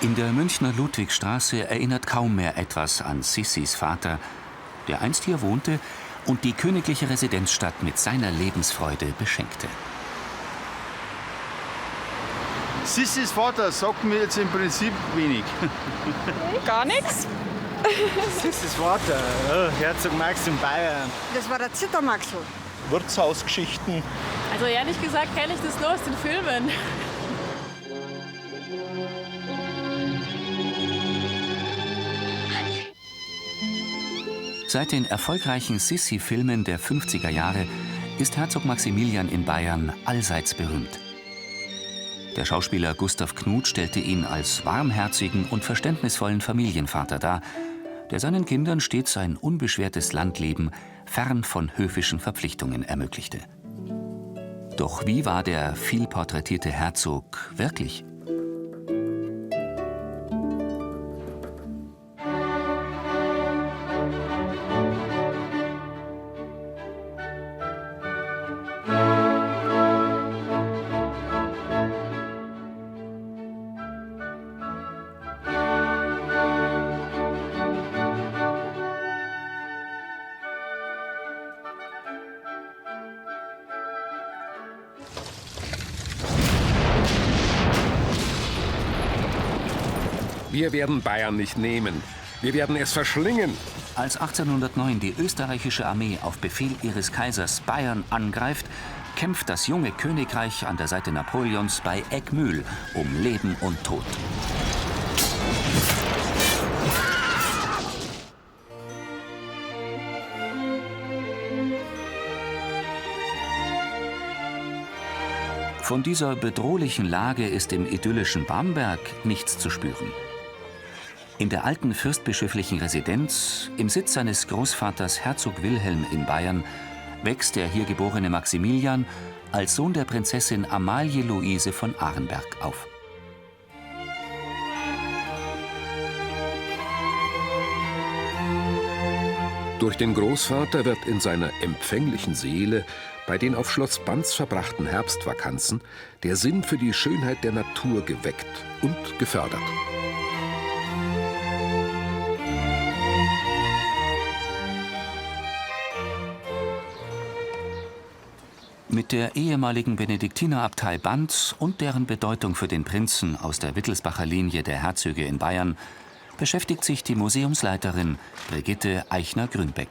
In der Münchner Ludwigstraße erinnert kaum mehr etwas an Sissis Vater, der einst hier wohnte und die königliche Residenzstadt mit seiner Lebensfreude beschenkte. Sissis Vater sagt mir jetzt im Prinzip wenig. Gar nichts? Sissis Vater, ja, Herzog Max in Bayern. Das war der Zittermaxl. Wirtshausgeschichten. Also ehrlich gesagt kenne ich das nur aus den Filmen. Seit den erfolgreichen Sissi-Filmen der 50er Jahre ist Herzog Maximilian in Bayern allseits berühmt. Der Schauspieler Gustav Knuth stellte ihn als warmherzigen und verständnisvollen Familienvater dar, der seinen Kindern stets ein unbeschwertes Landleben fern von höfischen Verpflichtungen ermöglichte. Doch wie war der vielporträtierte Herzog wirklich? Wir werden Bayern nicht nehmen. Wir werden es verschlingen. Als 1809 die österreichische Armee auf Befehl ihres Kaisers Bayern angreift, kämpft das junge Königreich an der Seite Napoleons bei Eggmühl um Leben und Tod. Von dieser bedrohlichen Lage ist im idyllischen Bamberg nichts zu spüren. In der alten fürstbischöflichen Residenz, im Sitz seines Großvaters Herzog Wilhelm in Bayern, wächst der hier geborene Maximilian als Sohn der Prinzessin Amalie Luise von Arenberg auf. Durch den Großvater wird in seiner empfänglichen Seele bei den auf Schloss Banz verbrachten Herbstvakanzen der Sinn für die Schönheit der Natur geweckt und gefördert. Mit der ehemaligen Benediktinerabtei Banz und deren Bedeutung für den Prinzen aus der Wittelsbacher Linie der Herzöge in Bayern beschäftigt sich die Museumsleiterin Brigitte Eichner-Grünbeck.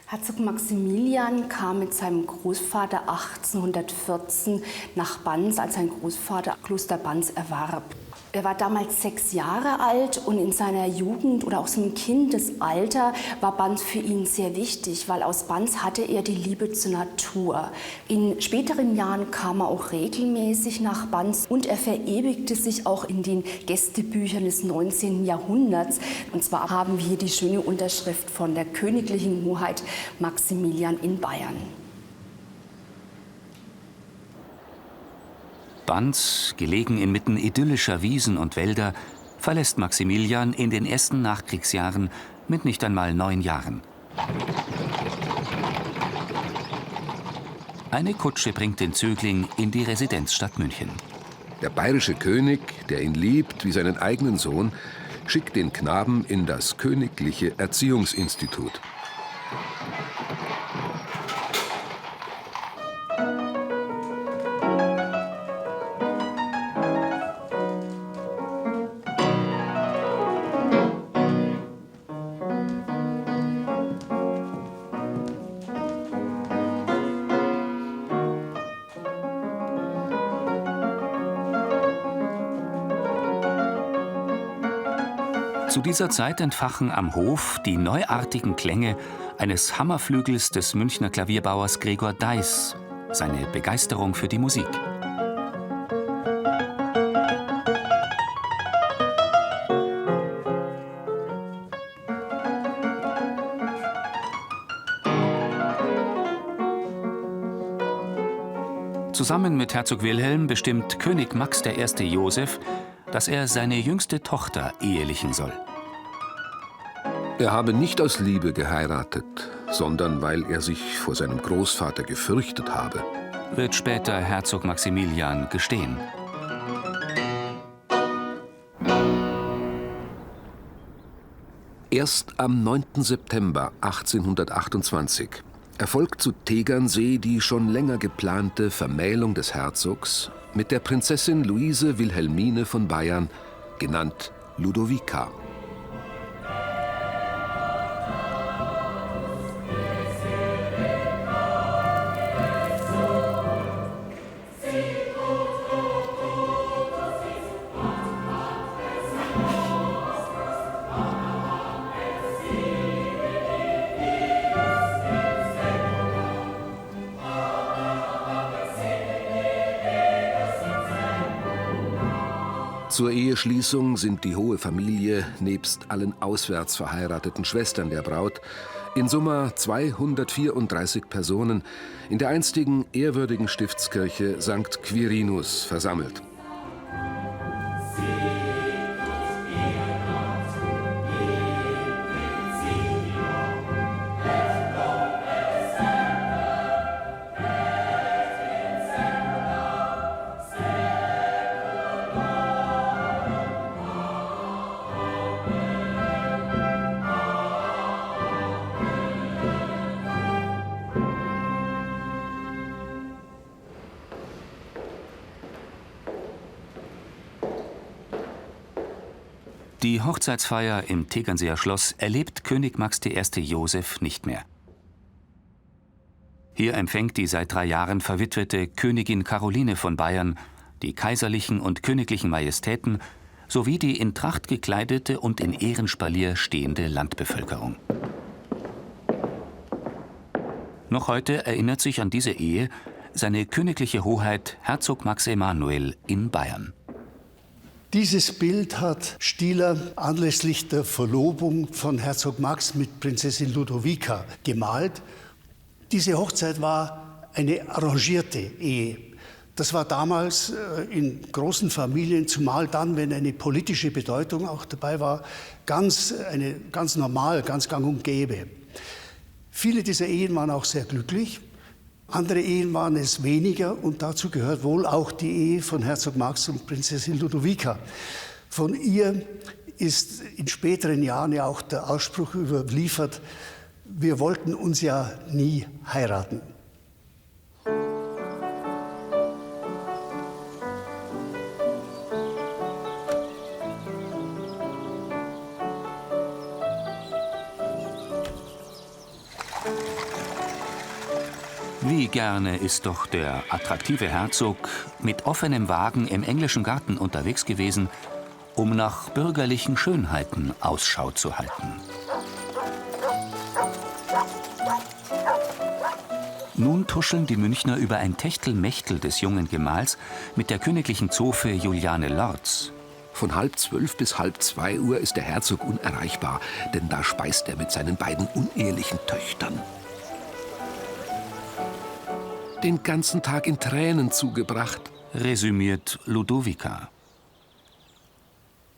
Herzog Maximilian kam mit seinem Großvater 1814 nach Banz, als sein Großvater Kloster Banz erwarb. Er war damals 6 Jahre alt und in seiner Jugend oder auch seinem Kindesalter war Banz für ihn sehr wichtig, weil aus Banz hatte er die Liebe zur Natur. In späteren Jahren kam er auch regelmäßig nach Banz und er verewigte sich auch in den Gästebüchern des 19. Jahrhunderts. Und zwar haben wir hier die schöne Unterschrift von der königlichen Hoheit Maximilian in Bayern. Banz, gelegen inmitten idyllischer Wiesen und Wälder, verlässt Maximilian in den ersten Nachkriegsjahren mit nicht einmal 9 Jahren. Eine Kutsche bringt den Zögling in die Residenzstadt München. Der bayerische König, der ihn liebt wie seinen eigenen Sohn, schickt den Knaben in das Königliche Erziehungsinstitut. Zu dieser Zeit entfachen am Hof die neuartigen Klänge eines Hammerflügels des Münchner Klavierbauers Gregor Deiß, seine Begeisterung für die Musik. Zusammen mit Herzog Wilhelm bestimmt König Max I. Joseph, dass er seine jüngste Tochter ehelichen soll. Er habe nicht aus Liebe geheiratet, sondern weil er sich vor seinem Großvater gefürchtet habe, wird später Herzog Maximilian gestehen. Erst am 9. September 1828 erfolgt zu Tegernsee die schon länger geplante Vermählung des Herzogs mit der Prinzessin Luise Wilhelmine von Bayern, genannt Ludovica. Zur Eheschließung sind die hohe Familie nebst allen auswärts verheirateten Schwestern der Braut in Summe 234 Personen in der einstigen ehrwürdigen Stiftskirche St. Quirinus versammelt. Die Hochzeitsfeier im Tegernseer Schloss erlebt König Max I. Joseph nicht mehr. Hier empfängt die seit 3 Jahren verwitwete Königin Caroline von Bayern die kaiserlichen und königlichen Majestäten sowie die in Tracht gekleidete und in Ehrenspalier stehende Landbevölkerung. Noch heute erinnert sich an diese Ehe seine königliche Hoheit Herzog Max Emanuel in Bayern. Dieses Bild hat Stieler anlässlich der Verlobung von Herzog Max mit Prinzessin Ludovica gemalt. Diese Hochzeit war eine arrangierte Ehe. Das war damals in großen Familien, zumal dann, wenn eine politische Bedeutung auch dabei war, ganz normal, ganz gang und gäbe. Viele dieser Ehen waren auch sehr glücklich. Andere Ehen waren es weniger und dazu gehört wohl auch die Ehe von Herzog Max und Prinzessin Ludovica. Von ihr ist in späteren Jahren ja auch der Ausspruch überliefert: Wir wollten uns ja nie heiraten. Wie gerne ist doch der attraktive Herzog mit offenem Wagen im englischen Garten unterwegs gewesen, um nach bürgerlichen Schönheiten Ausschau zu halten. Nun tuscheln die Münchner über ein Techtelmechtel des jungen Gemahls mit der königlichen Zofe Juliane Lorz. Von 11:30 bis 1:30 Uhr ist der Herzog unerreichbar, denn da speist er mit seinen beiden unehelichen Töchtern. Den ganzen Tag in Tränen zugebracht, resümiert Ludovica.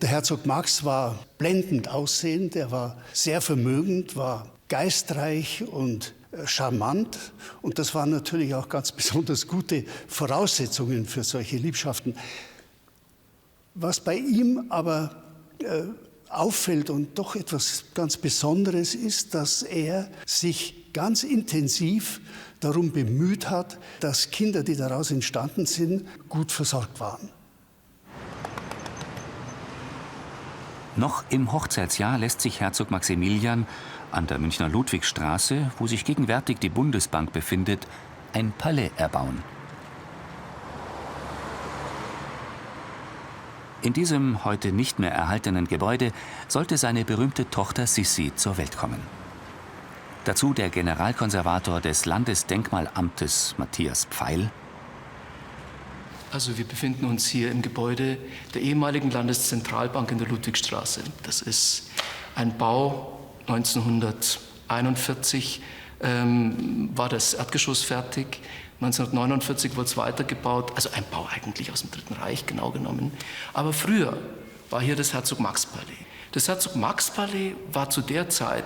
Der Herzog Max war blendend aussehend, er war sehr vermögend, war geistreich und charmant. Und das waren natürlich auch ganz besonders gute Voraussetzungen für solche Liebschaften. Was bei ihm aber auffällt und doch etwas ganz Besonderes ist, dass er sich ganz intensiv darum bemüht hat, dass Kinder, die daraus entstanden sind, gut versorgt waren. Noch im Hochzeitsjahr lässt sich Herzog Maximilian an der Münchner Ludwigstraße, wo sich gegenwärtig die Bundesbank befindet, ein Palais erbauen. In diesem heute nicht mehr erhaltenen Gebäude sollte seine berühmte Tochter Sissi zur Welt kommen. Dazu der Generalkonservator des Landesdenkmalamtes Matthias Pfeil. Also wir befinden uns hier im Gebäude der ehemaligen Landeszentralbank in der Ludwigstraße. Das ist ein Bau, 1941 war das Erdgeschoss fertig. 1949 wurde es weitergebaut, also ein Bau eigentlich aus dem Dritten Reich, genau genommen. Aber früher war hier das Herzog-Max-Palais. Das Herzog-Max-Palais war zu der Zeit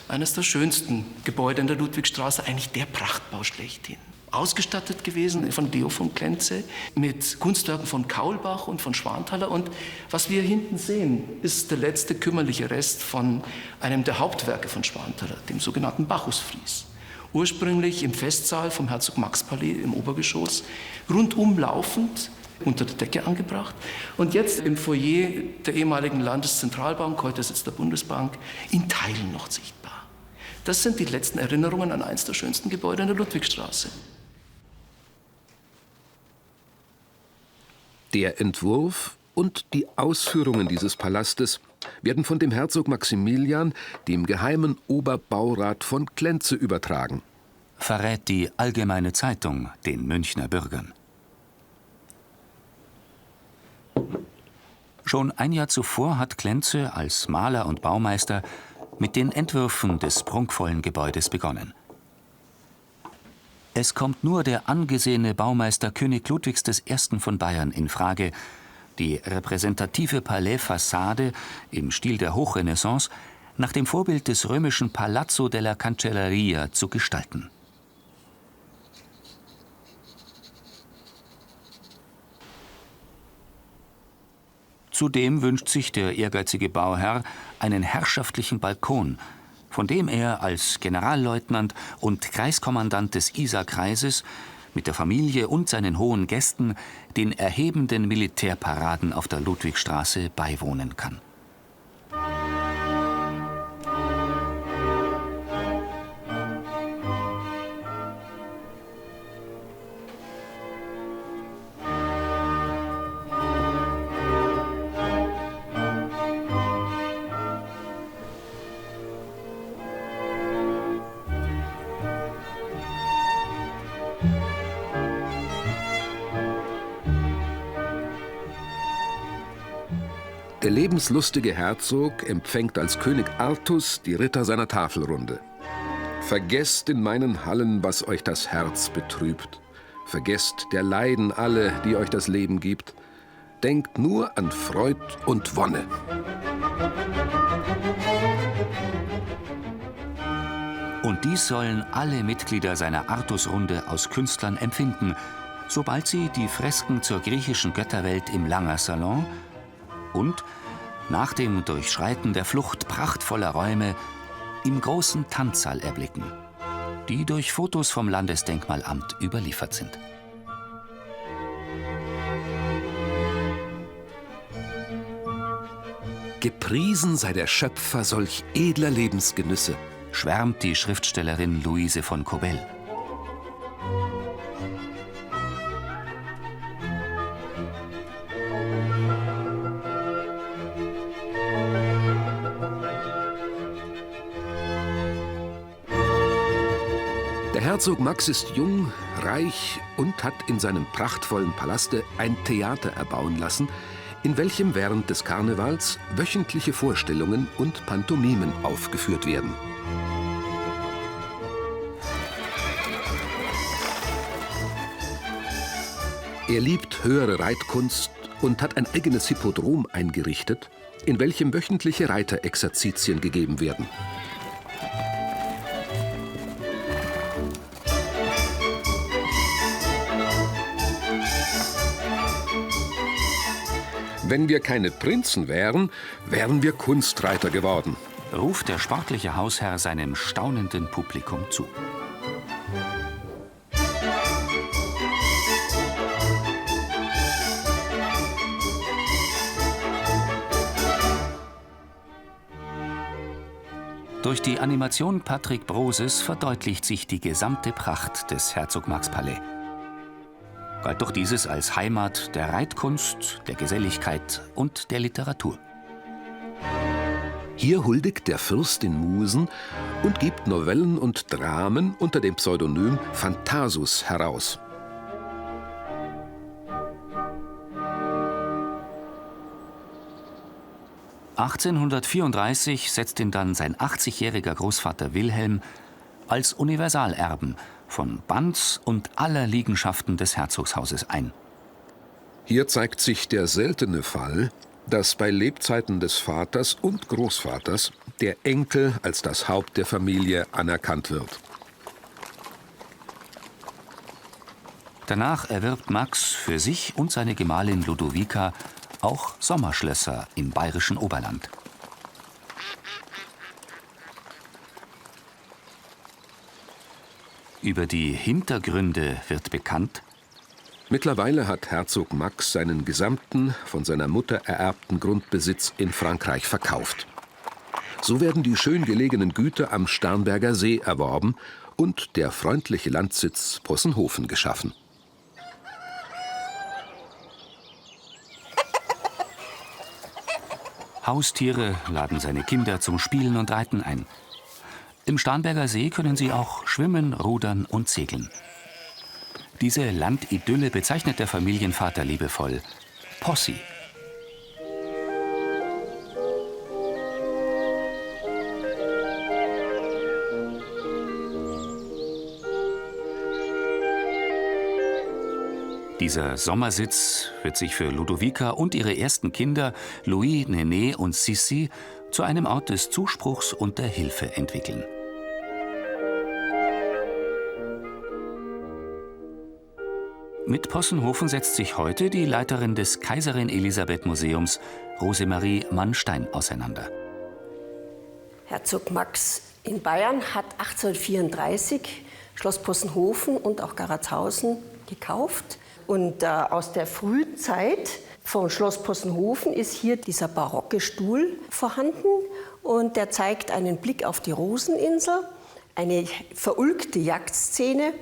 eines der schönsten Gebäude in der Ludwigstraße, eigentlich der Prachtbau schlechthin. ausgestattet gewesen von Leo von Klenze mit Kunstwerken von Kaulbach und von Schwanthaler. Und was wir hinten sehen, ist der letzte kümmerliche Rest von einem der Hauptwerke von Schwanthaler, dem sogenannten Bacchusfries. Ursprünglich im Festsaal vom Herzog-Max-Palais im Obergeschoss, rundum laufend, unter der Decke angebracht. Und jetzt im Foyer der ehemaligen Landeszentralbank, heute Sitz der Bundesbank, in Teilen noch sichtbar. Das sind die letzten Erinnerungen an eines der schönsten Gebäude in der Ludwigstraße. Der Entwurf und die Ausführungen dieses Palastes werden von dem Herzog Maximilian, dem geheimen Oberbaurat von Klenze, übertragen. Verrät die Allgemeine Zeitung den Münchner Bürgern. Schon ein Jahr zuvor hat Klenze als Maler und Baumeister mit den Entwürfen des prunkvollen Gebäudes begonnen. Es kommt nur der angesehene Baumeister König Ludwigs I. von Bayern in Frage, die repräsentative Palais-Fassade im Stil der Hochrenaissance nach dem Vorbild des römischen Palazzo della Cancelleria zu gestalten. Zudem wünscht sich der ehrgeizige Bauherr einen herrschaftlichen Balkon, von dem er als Generalleutnant und Kreiskommandant des Isarkreises mit der Familie und seinen hohen Gästen den erhebenden Militärparaden auf der Ludwigstraße beiwohnen kann. Der lebenslustige Herzog empfängt als König Artus die Ritter seiner Tafelrunde. Vergesst in meinen Hallen, was euch das Herz betrübt. Vergesst der Leiden alle, die euch das Leben gibt. Denkt nur an Freud und Wonne. Und dies sollen alle Mitglieder seiner Artusrunde aus Künstlern empfinden, sobald sie die Fresken zur griechischen Götterwelt im Langer Salon und nach dem Durchschreiten der Flucht prachtvoller Räume im großen Tanzsaal erblicken, die durch Fotos vom Landesdenkmalamt überliefert sind. Gepriesen sei der Schöpfer solch edler Lebensgenüsse, schwärmt die Schriftstellerin Luise von Kobell. Der Herzog Max ist jung, reich und hat in seinem prachtvollen Palaste ein Theater erbauen lassen, in welchem während des Karnevals wöchentliche Vorstellungen und Pantomimen aufgeführt werden. Er liebt höhere Reitkunst und hat ein eigenes Hippodrom eingerichtet, in welchem wöchentliche Reiterexerzitien gegeben werden. Wenn wir keine Prinzen wären, wären wir Kunstreiter geworden, ruft der sportliche Hausherr seinem staunenden Publikum zu. Durch die Animation Patrick Broses verdeutlicht sich die gesamte Pracht des Herzog-Max-Palais. Galt doch dieses als Heimat der Reitkunst, der Geselligkeit und der Literatur. Hier huldigt der Fürst den Musen und gibt Novellen und Dramen unter dem Pseudonym Phantasus heraus. (1834) setzt ihn dann sein 80-jähriger Großvater Wilhelm als Universalerben von Banz und aller Liegenschaften des Herzogshauses ein. Hier zeigt sich der seltene Fall, dass bei Lebzeiten des Vaters und Großvaters der Enkel als das Haupt der Familie anerkannt wird. Danach erwirbt Max für sich und seine Gemahlin Ludovica auch Sommerschlösser im bayerischen Oberland. Über die Hintergründe wird bekannt: Mittlerweile hat Herzog Max seinen gesamten, von seiner Mutter ererbten Grundbesitz in Frankreich verkauft. So werden die schön gelegenen Güter am Starnberger See erworben und der freundliche Landsitz Possenhofen geschaffen. Haustiere laden seine Kinder zum Spielen und Reiten ein. Im Starnberger See können sie auch schwimmen, rudern und segeln. Diese Landidylle bezeichnet der Familienvater liebevoll: Possi. Dieser Sommersitz wird sich für Ludovica und ihre ersten Kinder, Louis, Nené und Sissi, zu einem Ort des Zuspruchs und der Hilfe entwickeln. Mit Possenhofen setzt sich heute die Leiterin des Kaiserin Elisabeth Museums, Rosemarie Mann-Stein, auseinander. Herzog Max in Bayern hat 1834 Schloss Possenhofen und auch Garatshausen gekauft. Und aus der frühen Zeit vom Schloss Possenhofen ist hier dieser barocke Stuhl vorhanden. Und der zeigt einen Blick auf die Roseninsel, eine verulgte Jagdszene.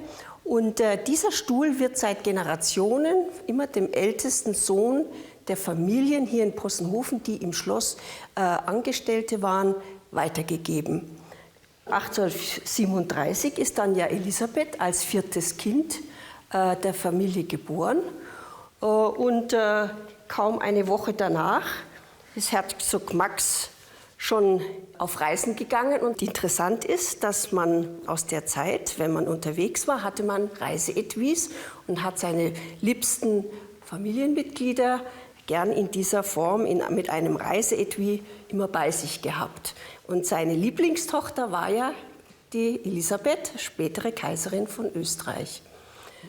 Und dieser Stuhl wird seit Generationen immer dem ältesten Sohn der Familien hier in Possenhofen, die im Schloss Angestellte waren, weitergegeben. 1837 ist dann ja Elisabeth als viertes Kind der Familie geboren. Und kaum eine Woche danach ist Herzog Max schon auf Reisen gegangen. Und interessant ist, dass man aus der Zeit, wenn man unterwegs war, hatte man Reiseetuis und hat seine liebsten Familienmitglieder gern in dieser Form mit einem Reiseetui immer bei sich gehabt. Und seine Lieblingstochter war ja die Elisabeth, spätere Kaiserin von Österreich.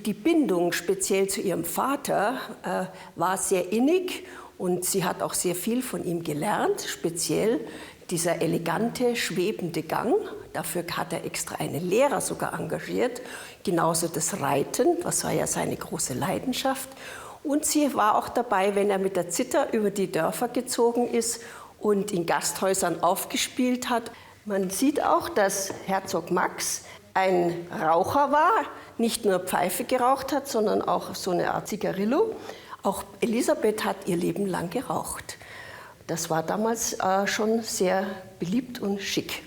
Die Bindung speziell zu ihrem Vater war sehr innig und sie hat auch sehr viel von ihm gelernt, speziell dieser elegante, schwebende Gang. Dafür hat er extra einen Lehrer sogar engagiert, genauso das Reiten, das war ja seine große Leidenschaft. Und sie war auch dabei, wenn er mit der Zither über die Dörfer gezogen ist und in Gasthäusern aufgespielt hat. Man sieht auch, dass Herzog Max ein Raucher war, nicht nur Pfeife geraucht hat, sondern auch so eine Art Zigarillo. Auch Elisabeth hat ihr Leben lang geraucht. Das war damals schon sehr beliebt und schick.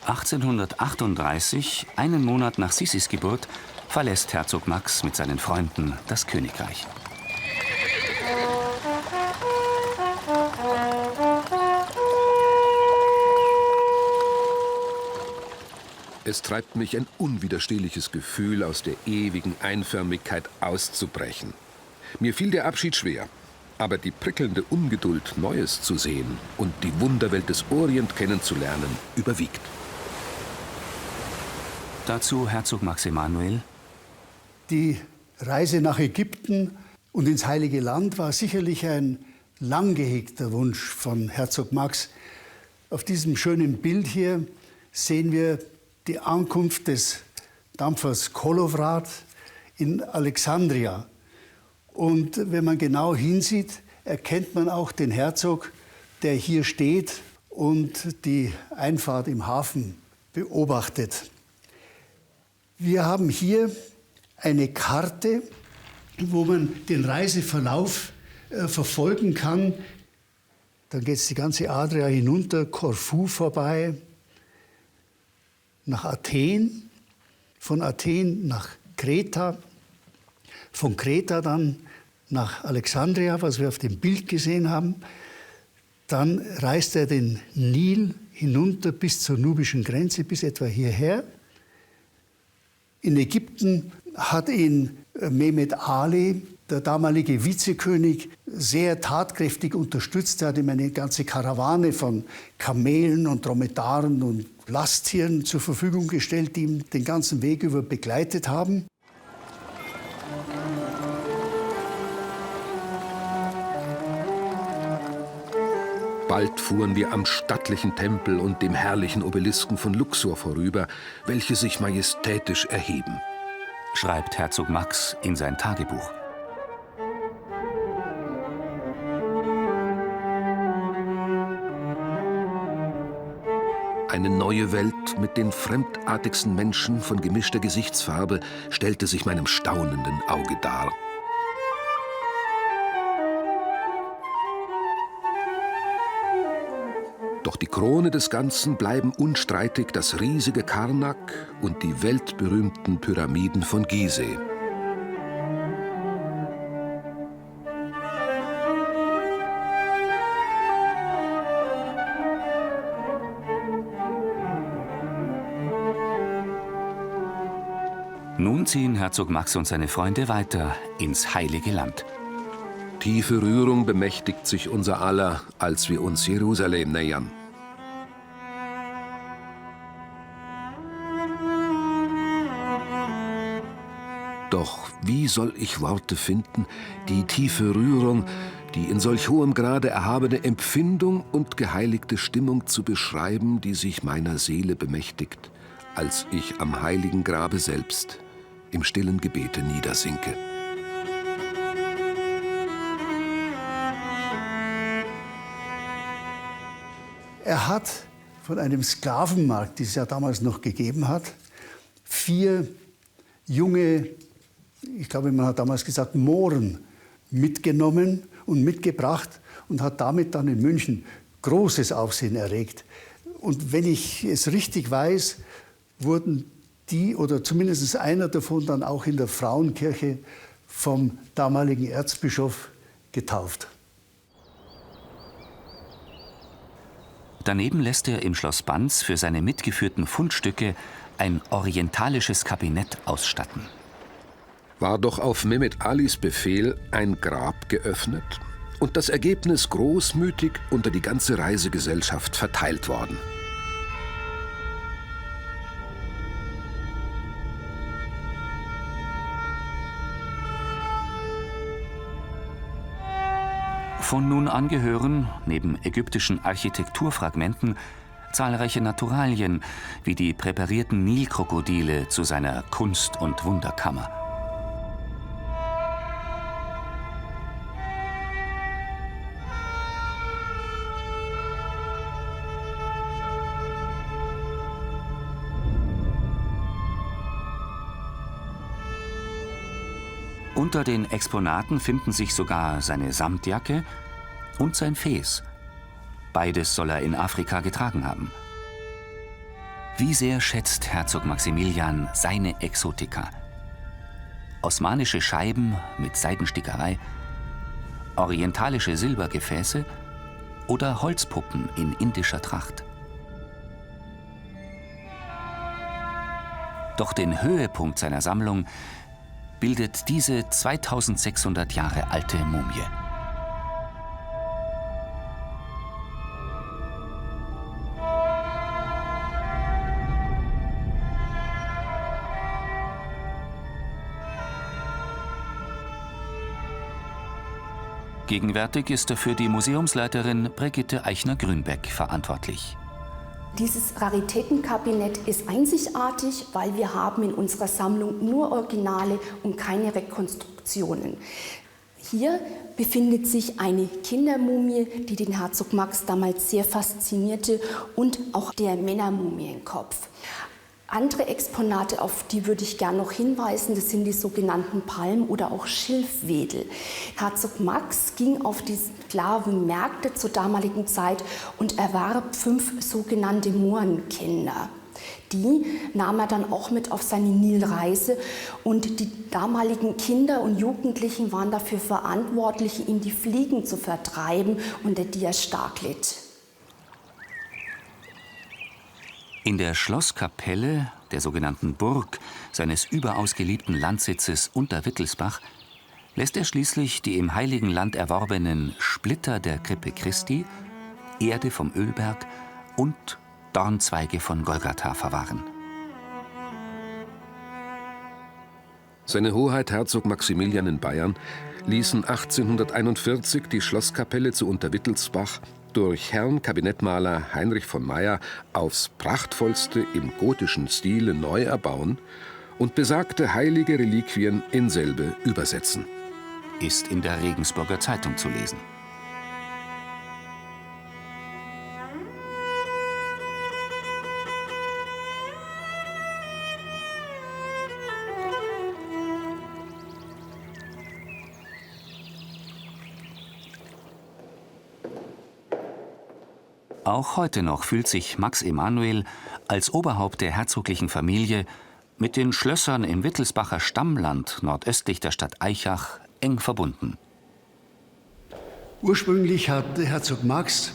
1838, einen Monat nach Sissis Geburt, verlässt Herzog Max mit seinen Freunden das Königreich. Es treibt mich ein unwiderstehliches Gefühl, aus der ewigen Einförmigkeit auszubrechen. Mir fiel der Abschied schwer, aber die prickelnde Ungeduld, Neues zu sehen und die Wunderwelt des Orient kennenzulernen, überwiegt. Dazu Herzog Max Emanuel: Die Reise nach Ägypten und ins Heilige Land war sicherlich ein lang gehegter Wunsch von Herzog Max. Auf diesem schönen Bild hier sehen wir die Ankunft des Dampfers Kolowrat in Alexandria. Und wenn man genau hinsieht, erkennt man auch den Herzog, der hier steht und die Einfahrt im Hafen beobachtet. Wir haben hier eine Karte, wo man den Reiseverlauf verfolgen kann. Dann geht es die ganze Adria hinunter, Korfu vorbei, nach Athen, von Athen nach Kreta, von Kreta dann nach Alexandria, was wir auf dem Bild gesehen haben. Dann reist er den Nil hinunter bis zur nubischen Grenze, bis etwa hierher. In Ägypten hat ihn Mehmed Ali der damalige Vizekönig sehr tatkräftig unterstützt. Er hat ihm eine ganze Karawane von Kamelen und Dromedaren und Lasttieren zur Verfügung gestellt, die ihn den ganzen Weg über begleitet haben. Bald fuhren wir am stattlichen Tempel und dem herrlichen Obelisken von Luxor vorüber, welche sich majestätisch erheben, schreibt Herzog Max in sein Tagebuch. Eine neue Welt mit den fremdartigsten Menschen von gemischter Gesichtsfarbe stellte sich meinem staunenden Auge dar. Doch die Krone des Ganzen bleiben unstreitig das riesige Karnak und die weltberühmten Pyramiden von Gizeh. Nun ziehen Herzog Max und seine Freunde weiter ins Heilige Land. Tiefe Rührung bemächtigt sich unser aller, als wir uns Jerusalem nähern. Doch wie soll ich Worte finden, die tiefe Rührung, die in solch hohem Grade erhabene Empfindung und geheiligte Stimmung zu beschreiben, die sich meiner Seele bemächtigt, als ich am heiligen Grabe selbst im stillen Gebete niedersinke. Er hat von einem Sklavenmarkt, die es ja damals noch gegeben hat, 4 junge, ich glaube, man hat damals gesagt, Mohren mitgenommen und mitgebracht und hat damit dann in München großes Aufsehen erregt. Und wenn ich es richtig weiß, wurden die oder zumindest einer davon dann auch in der Frauenkirche vom damaligen Erzbischof getauft. Daneben lässt er im Schloss Banz für seine mitgeführten Fundstücke ein orientalisches Kabinett ausstatten. War doch auf Mehmet Alis Befehl ein Grab geöffnet und das Ergebnis großmütig unter die ganze Reisegesellschaft verteilt worden. Von nun an gehören, neben ägyptischen Architekturfragmenten, zahlreiche Naturalien wie die präparierten Nilkrokodile zu seiner Kunst- und Wunderkammer. Unter den Exponaten finden sich sogar seine Samtjacke und sein Fes. Beides soll er in Afrika getragen haben. Wie sehr schätzt Herzog Maximilian seine Exotika? Osmanische Scheiben mit Seidenstickerei, orientalische Silbergefäße oder Holzpuppen in indischer Tracht. Doch den Höhepunkt seiner Sammlung bildet diese 2600 Jahre alte Mumie. Gegenwärtig ist dafür die Museumsleiterin Brigitte Eichner-Grünbeck verantwortlich. Dieses Raritätenkabinett ist einzigartig, weil wir haben in unserer Sammlung nur Originale und keine Rekonstruktionen. Hier befindet sich eine Kindermumie, die den Herzog Max damals sehr faszinierte, und auch der Männermumienkopf. Andere Exponate, auf die würde ich gern noch hinweisen, das sind die sogenannten Palm- oder auch Schilfwedel. Herzog Max ging auf die Sklavenmärkte zur damaligen Zeit und erwarb 5 sogenannte Mohrenkinder. Die nahm er dann auch mit auf seine Nilreise, und die damaligen Kinder und Jugendlichen waren dafür verantwortlich, ihm die Fliegen zu vertreiben, unter die er stark litt. In der Schlosskapelle, der sogenannten Burg, seines überaus geliebten Landsitzes Unterwittelsbach, lässt er schließlich die im Heiligen Land erworbenen Splitter der Krippe Christi, Erde vom Ölberg und Dornzweige von Golgatha verwahren. Seine Hoheit Herzog Maximilian in Bayern ließen 1841 die Schlosskapelle zu Unterwittelsbach durch Herrn Kabinettmaler Heinrich von Meyer aufs prachtvollste im gotischen Stile neu erbauen und besagte heilige Reliquien in selbe übersetzen. Ist in der Regensburger Zeitung zu lesen. Auch heute noch fühlt sich Max Emanuel als Oberhaupt der herzoglichen Familie mit den Schlössern im Wittelsbacher Stammland nordöstlich der Stadt Aichach eng verbunden. Ursprünglich hat Herzog Max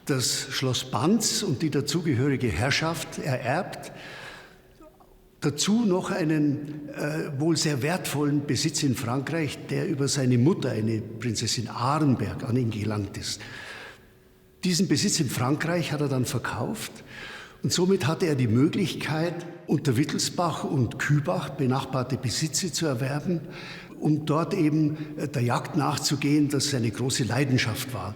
das Schloss Banz und die dazugehörige Herrschaft ererbt. Dazu noch einen wohl sehr wertvollen Besitz in Frankreich, der über seine Mutter, eine Prinzessin Arenberg, an ihn gelangt ist. Diesen Besitz in Frankreich hat er dann verkauft und somit hatte er die Möglichkeit, unter Wittelsbach und Kübach benachbarte Besitze zu erwerben, um dort eben der Jagd nachzugehen, das seine große Leidenschaft war.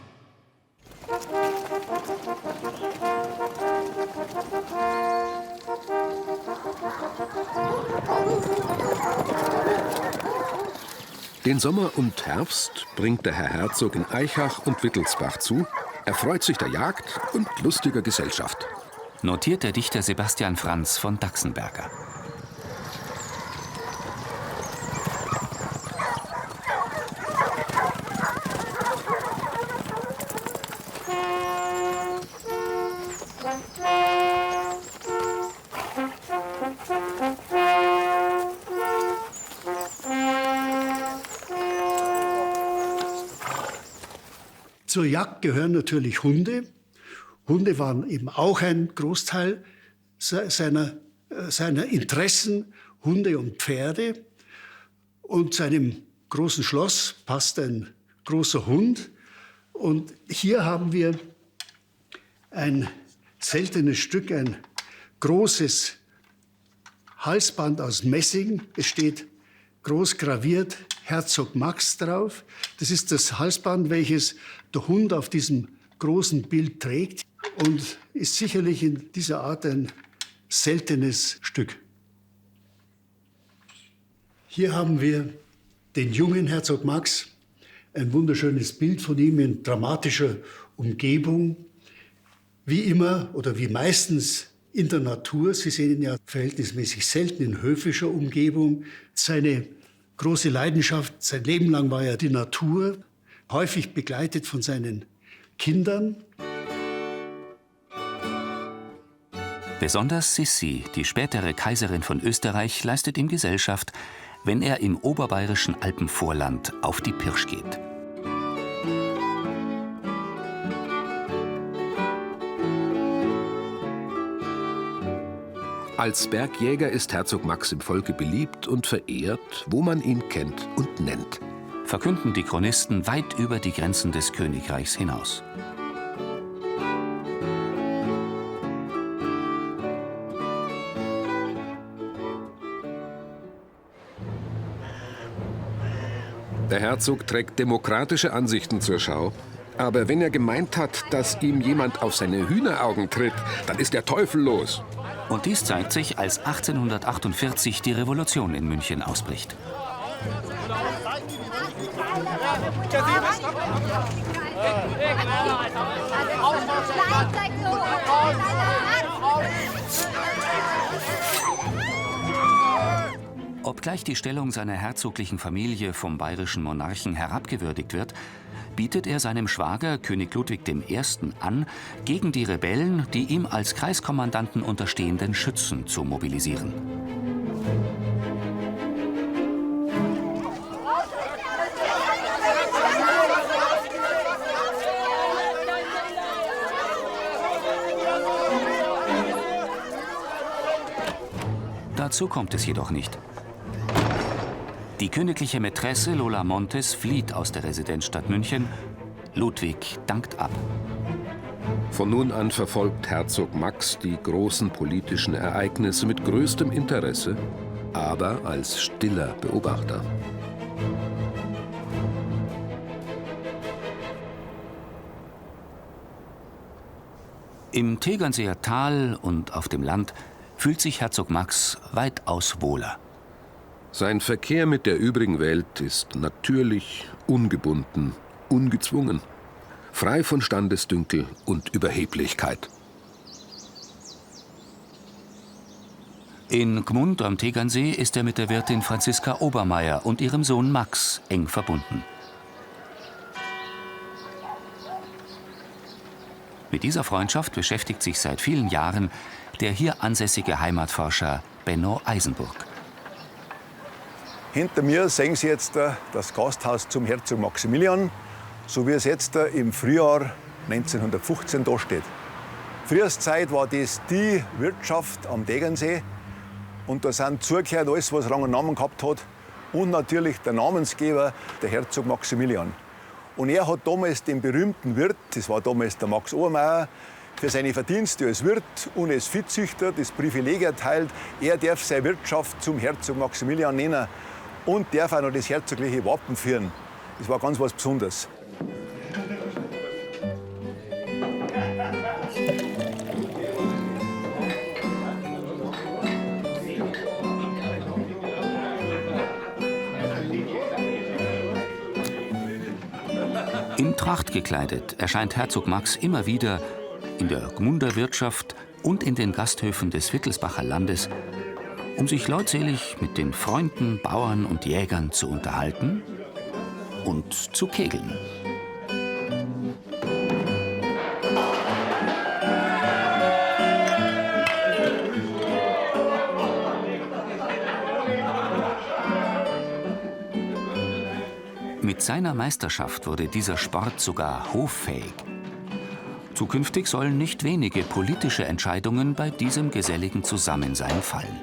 Den Sommer und Herbst bringt der Herr Herzog in Aichach und Wittelsbach zu. Er freut sich der Jagd und lustiger Gesellschaft. Notiert der Dichter Sebastian Franz von Daxenberger. Zur Jagd gehören natürlich Hunde. Hunde waren eben auch ein Großteil seiner Interessen, Hunde und Pferde. Und zu einem großen Schloss passt ein großer Hund. Und hier haben wir ein seltenes Stück, ein großes Halsband aus Messing. Es steht groß graviert Herzog Max drauf. Das ist das Halsband, welches der Hund auf diesem großen Bild trägt und ist sicherlich in dieser Art ein seltenes Stück. Hier haben wir den jungen Herzog Max, ein wunderschönes Bild von ihm in dramatischer Umgebung. Wie immer oder wie meistens in der Natur. Sie sehen ihn ja verhältnismäßig selten in höfischer Umgebung. Seine große Leidenschaft, sein Leben lang war ja die Natur, häufig begleitet von seinen Kindern. Besonders Sissi, die spätere Kaiserin von Österreich, leistet ihm Gesellschaft, wenn er im oberbayerischen Alpenvorland auf die Pirsch geht. Als Bergjäger ist Herzog Max im Volke beliebt und verehrt, wo man ihn kennt und nennt. Verkünden die Chronisten weit über die Grenzen des Königreichs hinaus. Der Herzog trägt demokratische Ansichten zur Schau. Aber wenn er gemeint hat, dass ihm jemand auf seine Hühneraugen tritt, dann ist der Teufel los. Und dies zeigt sich, als 1848 die Revolution in München ausbricht. Obgleich die Stellung seiner herzoglichen Familie vom bayerischen Monarchen herabgewürdigt wird, bietet er seinem Schwager König Ludwig I. an, gegen die Rebellen die ihm als Kreiskommandanten unterstehenden Schützen zu mobilisieren. Dazu kommt es jedoch nicht. Die königliche Mätresse Lola Montes flieht aus der Residenzstadt München. Ludwig dankt ab. Von nun an verfolgt Herzog Max die großen politischen Ereignisse mit größtem Interesse, aber als stiller Beobachter. Im Tegernseer Tal und auf dem Land fühlt sich Herzog Max weitaus wohler. Sein Verkehr mit der übrigen Welt ist natürlich, ungebunden, ungezwungen, frei von Standesdünkel und Überheblichkeit. In Gmund am Tegernsee ist er mit der Wirtin Franziska Obermeier und ihrem Sohn Max eng verbunden. Mit dieser Freundschaft beschäftigt sich seit vielen Jahren der hier ansässige Heimatforscher Benno Eisenburg. Hinter mir sehen Sie jetzt das Gasthaus zum Herzog Maximilian, so wie es jetzt im Frühjahr 1915 da steht. Früheszeit war das die Wirtschaft am Tegernsee. Und da sind zugehört alles, was Rang und Namen gehabt hat. Und natürlich der Namensgeber, der Herzog Maximilian. Und er hat damals den berühmten Wirt, das war damals der Max Obermeier, für seine Verdienste als Wirt und als Viehzüchter das Privileg erteilt, er darf seine Wirtschaft zum Herzog Maximilian nennen und darf auch noch das herzogliche Wappen führen. Das war ganz was Besonderes. In Tracht gekleidet erscheint Herzog Max immer wieder in der Gmunder Wirtschaft und in den Gasthöfen des Wittelsbacher Landes, um sich leutselig mit den Freunden, Bauern und Jägern zu unterhalten und zu kegeln. Mit seiner Meisterschaft wurde dieser Sport sogar hoffähig. Zukünftig sollen nicht wenige politische Entscheidungen bei diesem geselligen Zusammensein fallen.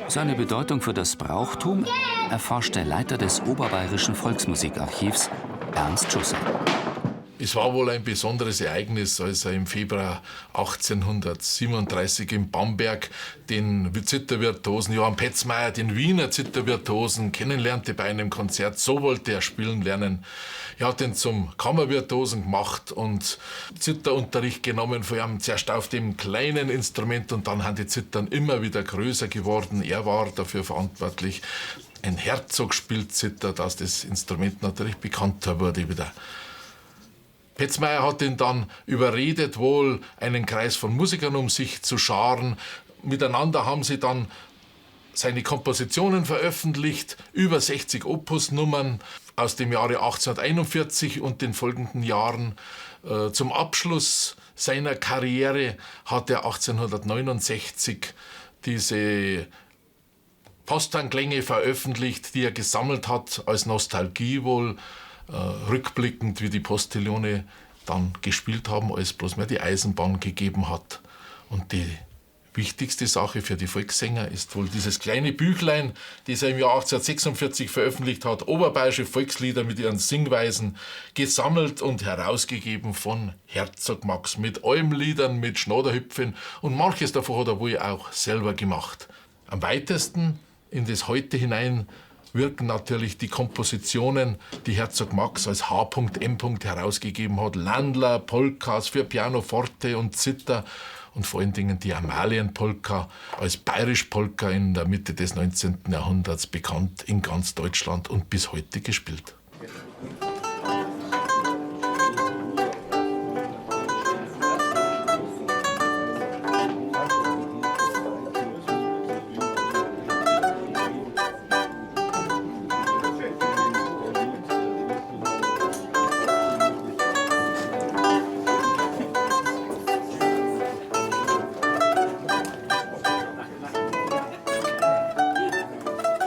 Seine Bedeutung für das Brauchtum erforscht der Leiter des Oberbayerischen Volksmusikarchivs, Ernst Schusser. Es war wohl ein besonderes Ereignis, als er im Februar 1837 in Bamberg den Zittervirtuosen Johann Petzmeier, den Wiener Zittervirtuosen, kennenlernte bei einem Konzert. So wollte er spielen lernen. Er hat ihn zum Kammervirtuosen gemacht und Zitterunterricht genommen, vor allem zuerst auf dem kleinen Instrument und dann haben die Zittern immer wieder größer geworden. Er war dafür verantwortlich. Ein Herzog spielt Zither, dass das Instrument natürlich bekannter wurde wieder. Petzmeier hat ihn dann überredet, wohl einen Kreis von Musikern um sich zu scharen. Miteinander haben sie dann seine Kompositionen veröffentlicht, über 60 Opusnummern aus dem Jahre 1841 und den folgenden Jahren. Zum Abschluss seiner Karriere hat er 1869 diese Postanklänge veröffentlicht, die er gesammelt hat, als Nostalgie wohl. Rückblickend, wie die Postillone dann gespielt haben, als bloß mehr die Eisenbahn gegeben hat. Und die wichtigste Sache für die Volkssänger ist wohl dieses kleine Büchlein, das er im Jahr 1846 veröffentlicht hat, Oberbayerische Volkslieder mit ihren Singweisen, gesammelt und herausgegeben von Herzog Max, mit Almliedern, mit Schnaderhüpfen und manches davon hat er wohl auch selber gemacht. Am weitesten in das Heute hinein wirken natürlich die Kompositionen, die Herzog Max als H.M. herausgegeben hat. Landler, Polkas für Pianoforte und Zither und vor allen Dingen die Amalienpolka als Bayerisch-Polka in der Mitte des 19. Jahrhunderts bekannt in ganz Deutschland und bis heute gespielt.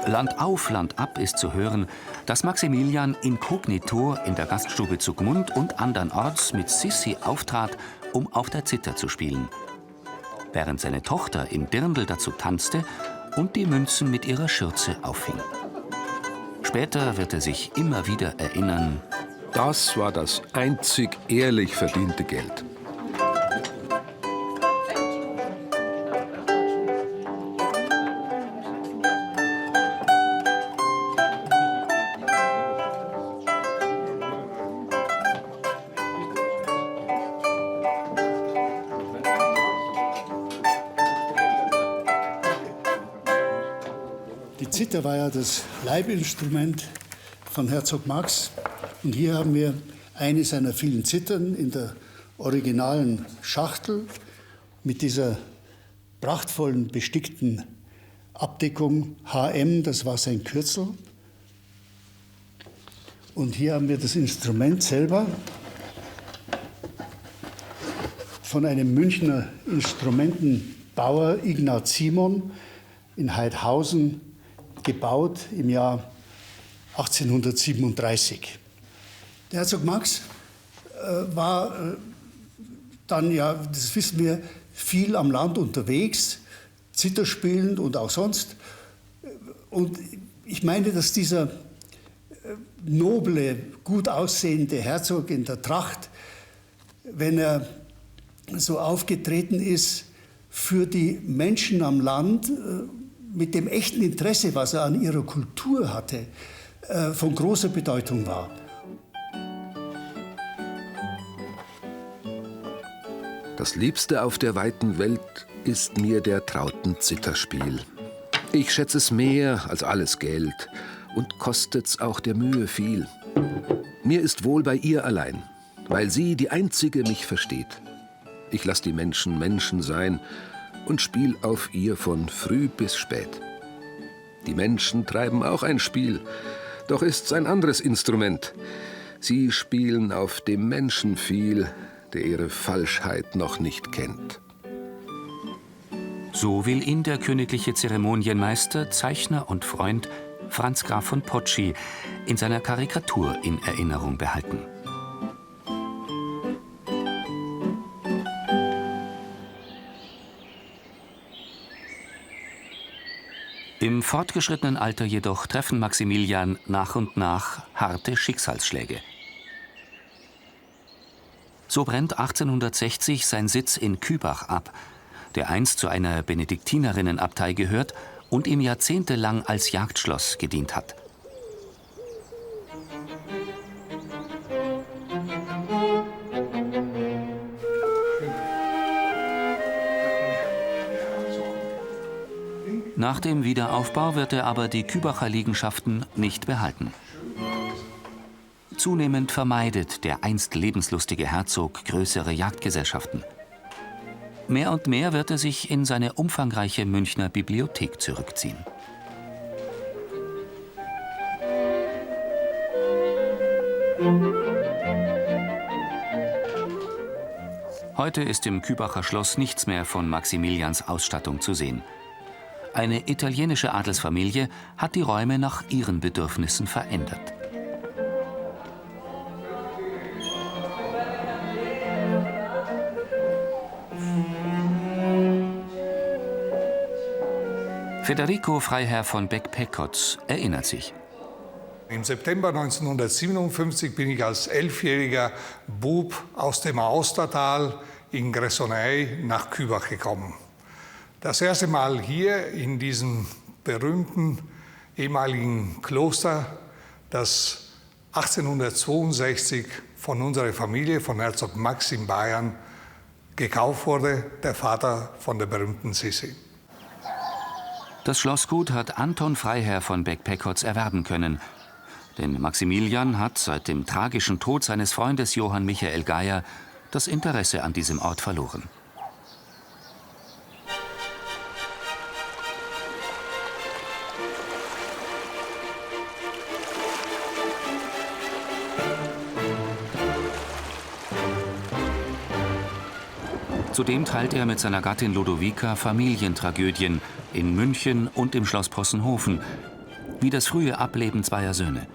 Land auf, Land ab ist zu hören, dass Maximilian inkognito in der Gaststube zu Gmund und andernorts mit Sissi auftrat, um auf der Zither zu spielen. Während seine Tochter im Dirndl dazu tanzte und die Münzen mit ihrer Schürze auffing. Später wird er sich immer wieder erinnern: Das war das einzig ehrlich verdiente Geld. Die Zither war ja das Leibinstrument von Herzog Max. Und hier haben wir eine seiner vielen Zittern in der originalen Schachtel mit dieser prachtvollen bestickten Abdeckung. HM, das war sein Kürzel. Und hier haben wir das Instrument selber von einem Münchner Instrumentenbauer, Ignaz Simon, in Heidhausen, gebaut im Jahr 1837. Der Herzog Max war dann, ja, das wissen wir, viel am Land unterwegs, Zither spielend und auch sonst. Und ich meine, dass dieser noble, gut aussehende Herzog in der Tracht, wenn er so aufgetreten ist, für die Menschen am Land mit dem echten Interesse, was er an ihrer Kultur hatte, von großer Bedeutung war. Das Liebste auf der weiten Welt ist mir der Trauten Zitherspiel. Ich schätze es mehr als alles Geld und kostet's auch der Mühe viel. Mir ist wohl bei ihr allein, weil sie die einzige mich versteht. Ich lass die Menschen Menschen sein und spiel auf ihr von früh bis spät. Die Menschen treiben auch ein Spiel, doch ist's ein anderes Instrument. Sie spielen auf dem Menschen viel, der ihre Falschheit noch nicht kennt. So will ihn der königliche Zeremonienmeister, Zeichner und Freund Franz Graf von Potschi in seiner Karikatur in Erinnerung behalten. Im fortgeschrittenen Alter jedoch treffen Maximilian nach und nach harte Schicksalsschläge. So brennt 1860 sein Sitz in Kübach ab, der einst zu einer Benediktinerinnenabtei gehört und ihm jahrzehntelang als Jagdschloss gedient hat. Nach dem Wiederaufbau wird er aber die Kübacher Liegenschaften nicht behalten. Zunehmend vermeidet der einst lebenslustige Herzog größere Jagdgesellschaften. Mehr und mehr wird er sich in seine umfangreiche Münchner Bibliothek zurückziehen. Heute ist im Kübacher Schloss nichts mehr von Maximilians Ausstattung zu sehen. Eine italienische Adelsfamilie hat die Räume nach ihren Bedürfnissen verändert. Federico Freiherr von Beck-Pekotz erinnert sich. Im September 1957 bin ich als 11-jähriger Bub aus dem Austertal in Gressoney nach Kübach gekommen. Das erste Mal hier in diesem berühmten ehemaligen Kloster, das 1862 von unserer Familie, von Herzog Max in Bayern, gekauft wurde, der Vater von der berühmten Sissi. Das Schlossgut hat Anton Freiherr von Beck-Pekotz erwerben können. Denn Maximilian hat seit dem tragischen Tod seines Freundes Johann Michael Geier das Interesse an diesem Ort verloren. Zudem teilt er mit seiner Gattin Lodovica Familientragödien in München und im Schloss Possenhofen, wie das frühe Ableben zweier Söhne.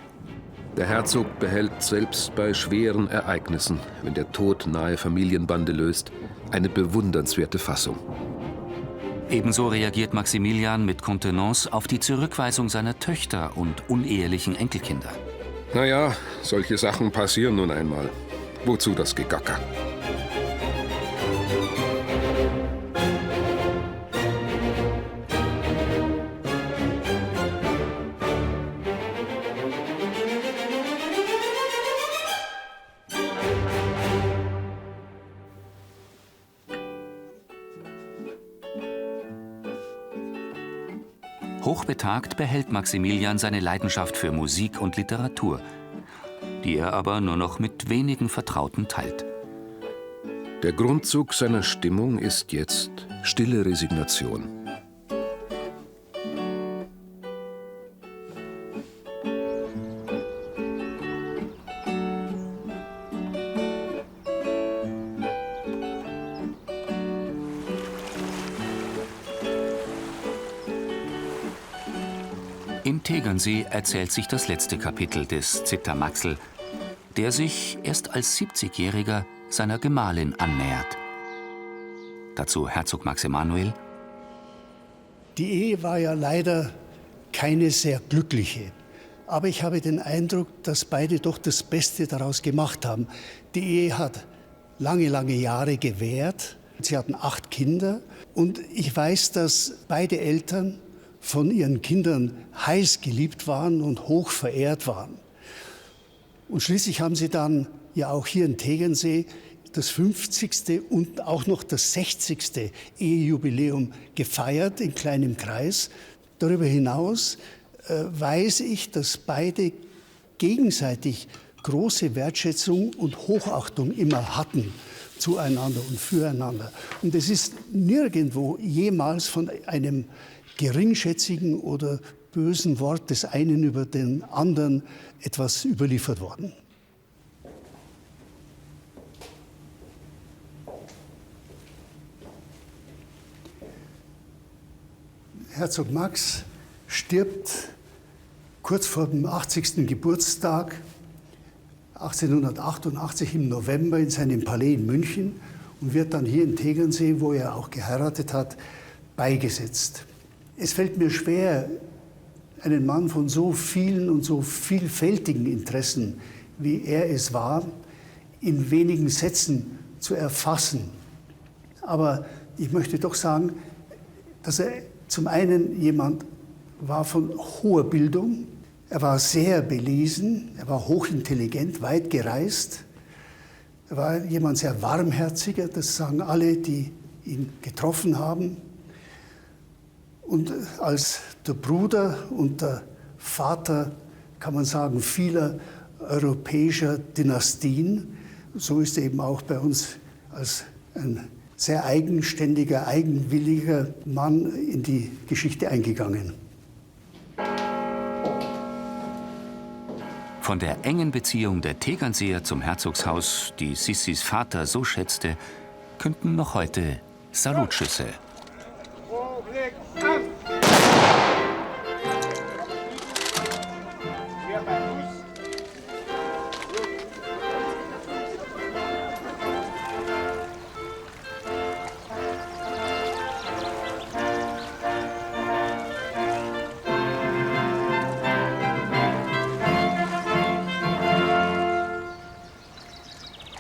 Der Herzog behält selbst bei schweren Ereignissen, wenn der Tod nahe Familienbande löst, eine bewundernswerte Fassung. Ebenso reagiert Maximilian mit Kontenance auf die Zurückweisung seiner Töchter und unehelichen Enkelkinder. Naja, solche Sachen passieren nun einmal. Wozu das Gegacker? Hochbetagt behält Maximilian seine Leidenschaft für Musik und Literatur, die er aber nur noch mit wenigen Vertrauten teilt. Der Grundzug seiner Stimmung ist jetzt stille Resignation. Im Tegernsee erzählt sich das letzte Kapitel des Zitter Maxl, der sich erst als 70-Jähriger seiner Gemahlin annähert. Dazu Herzog Max Emanuel. Die Ehe war ja leider keine sehr glückliche. Aber ich habe den Eindruck, dass beide doch das Beste daraus gemacht haben. Die Ehe hat lange, lange Jahre gewährt. Sie hatten 8 Kinder. Und ich weiß, dass beide Eltern von ihren Kindern heiß geliebt waren und hoch verehrt waren. Und schließlich haben sie dann ja auch hier in Tegernsee das 50. und auch noch das 60. Ehejubiläum gefeiert in kleinem Kreis. Darüber hinaus weiß ich, dass beide gegenseitig große Wertschätzung und Hochachtung immer hatten zueinander und füreinander. Und es ist nirgendwo jemals von einem geringschätzigen oder bösen Wort des einen über den anderen etwas überliefert worden. Herzog Max stirbt kurz vor dem 80. Geburtstag 1888 im November in seinem Palais in München und wird dann hier in Tegernsee, wo er auch geheiratet hat, beigesetzt. Es fällt mir schwer, einen Mann von so vielen und so vielfältigen Interessen, wie er es war, in wenigen Sätzen zu erfassen. Aber ich möchte doch sagen, dass er zum einen jemand war von hoher Bildung, er war sehr belesen, er war hochintelligent, weit gereist, er war jemand sehr warmherziger, das sagen alle, die ihn getroffen haben. Und als der Bruder und der Vater, kann man sagen, vieler europäischer Dynastien, so ist er eben auch bei uns als ein sehr eigenständiger, eigenwilliger Mann in die Geschichte eingegangen. Von der engen Beziehung der Tegernseer zum Herzogshaus, die Sissis Vater so schätzte, künden noch heute Salutschüsse.